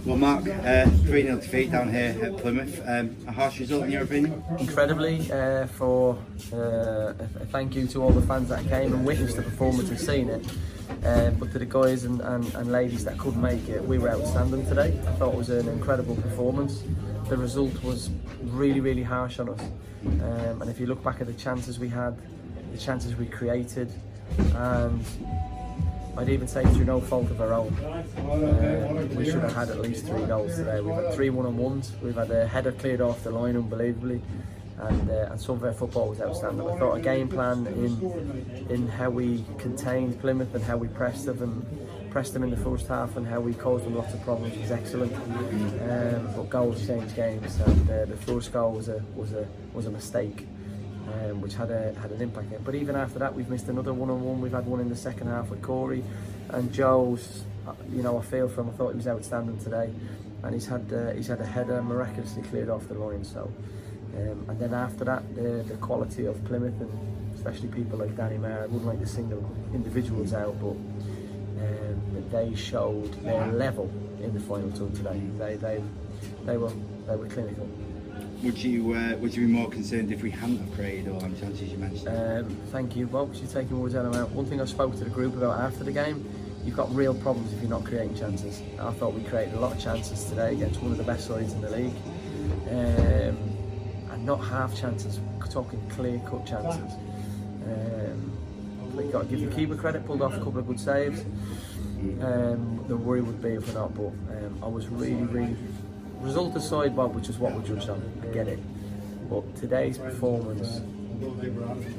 Well, Mark, 3-0 defeat down here at Plymouth. A harsh result in your opinion? Incredibly, for a thank you to all the fans that came and witnessed the performance and seen it. But to the guys and ladies that couldn't make it, we were outstanding today. I thought it was an incredible performance. The result was really harsh on us. And if you look back at the chances we had, the chances we created, and I'd even say through no fault of our own, we should have had at least 3 goals today. We've had 3 one-on-ones, we've had a header cleared off the line unbelievably, and some of our football was outstanding. I thought a game plan in how we contained Plymouth and how we pressed them in the first half and how we caused them lots of problems was excellent. But goals change games, and the first goal was a mistake. Which had an impact. But even after that, we've missed another one-on-one. We've had one in the second half with Corey, and Joe's. I feel for him. I thought he was outstanding today, and he's had a header miraculously cleared off the line. So, and then after that, the quality of Plymouth, and especially people like Danny Mayer. I wouldn't like to single individuals out, but they showed their level in the final two today. They were clinical. Would you be more concerned if we hadn't have created all the chances you mentioned? Thank you, Bob. You're taking words out of my mouth. One thing I spoke to the group about after the game, you've got real problems if you're not creating chances. I thought we created a lot of chances today against one of the best sides in the league, and not half chances. We're talking clear-cut chances. You've got to give the keeper credit. Pulled off a couple of good saves. The worry would be if we're not, but I was really. Result aside, Bob, which is what we're judged on, I get it. But today's performance,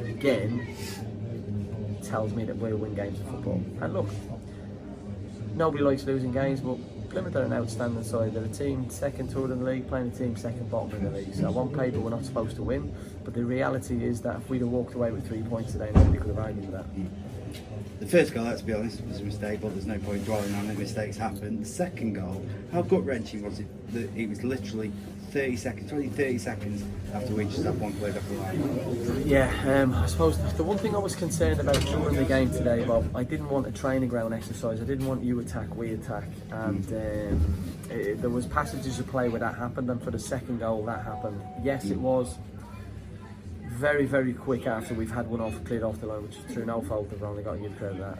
again, tells me that we'll win games of football. And look, nobody likes losing games, but Plymouth are an outstanding side. They're a team second, third in the league, playing a team second bottom in the league. So on paper, we're not supposed to win. But the reality is that if we'd have walked away with 3 points today, nobody could have argued with that. The first goal, let's be honest, was a mistake, but there's no point dwelling on it. Mistakes happen. The second goal, how gut-wrenching was it that it was literally 30 seconds after we just had one played off the line? Yeah, I suppose the one thing I was concerned about during the game today, Bob, I didn't want a training ground exercise. I didn't want you attack, we attack. And there was passages of play where that happened, and for the second goal that happened. Yes, it was very quick after we've had one cleared off the line, which is through no fault of only got to give credit to that.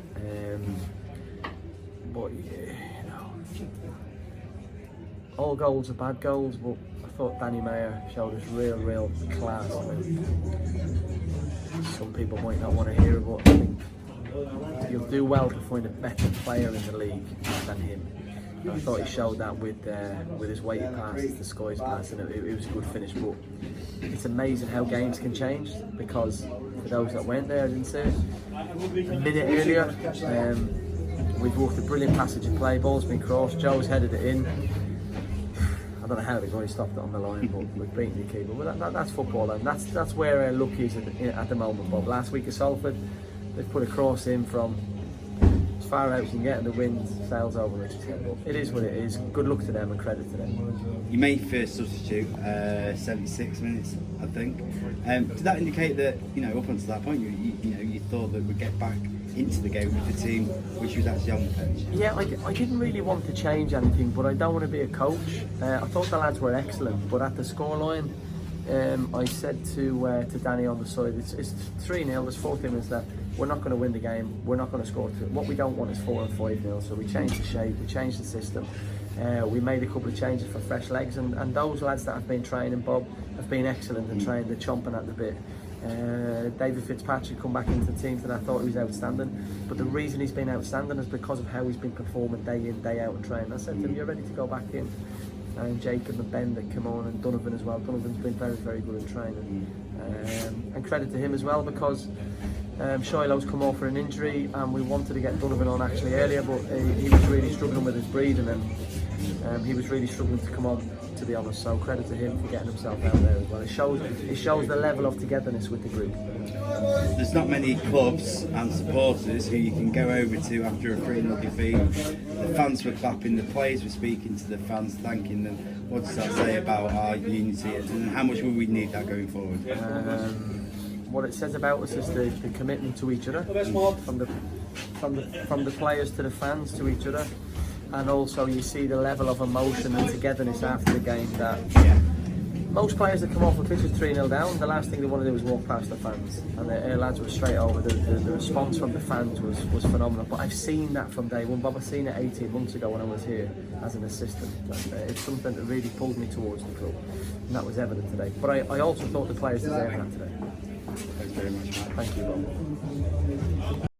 But all goals are bad goals, but I thought Danny Mayer showed us real class. Some people might not want to hear it, but I think you'll do well to find a better player in the league than him. And I thought he showed that with his weighted pass, the Skies pass, and it was a good finish. But it's amazing how games can change, because for those that weren't there, I didn't see it. A minute earlier, we've walked a brilliant passage of play, ball's been crossed, Joe's headed it in. I don't know how the guy stopped it on the line, but we've beaten the keeper. But that's football, and that's where our luck is at the moment, Bob. Last week at Salford, they've put a cross in from as far out as you can get, and the wind sails over Richard's head. But it is what it is. Good luck to them and credit to them. You made first substitute, 76 minutes, I think. Did that indicate that, up until that point, you thought that we'd get back into the game with the team which was actually on the pitch? Yeah, I didn't really want to change anything, but I don't want to be a coach. I thought the lads were excellent, but at the scoreline, I said to Danny on the side, it's 3-0, there's 40 minutes left. We're not going to win the game, we're not going to score two. What we don't want is 4 and 5-0, so we changed the shape, we changed the system. We made a couple of changes for fresh legs, and those lads that have been training, Bob, have been excellent and trained, they're chomping at the bit. David Fitzpatrick come back into the team and I thought he was outstanding, but the reason he's been outstanding is because of how he's been performing day in, day out and training. I said to him, you're ready to go back in. And Jacob and Ben that come on, and Donovan as well. Donovan's been very good in training, and credit to him as well, because Shiloh's come off for an injury, and we wanted to get Donovan on actually earlier, but he was really struggling with his breathing, and he was really struggling to come on, to be honest. So credit to him for getting himself out there as well. It shows the level of togetherness with the group. There's not many clubs and supporters who you can go over to after a 3-0 defeat. The fans were clapping, the players were speaking to the fans, thanking them. What does that say about our unity, and how much will we need that going forward? What it says about us is the commitment to each other, from the players to the fans to each other. and also you see the level of emotion and togetherness after the game that most players that come off the pitch with 3-0 down, the last thing they want to do is walk past the fans, and the lads were straight over. The response from the fans was phenomenal. But I've seen that from day one, Bob. I've seen it 18 months ago when I was here as an assistant. It's something that really pulled me towards the club, and that was evident today. But I also thought the players deserved that today. Thanks very much, Matt. Thank you, Bob.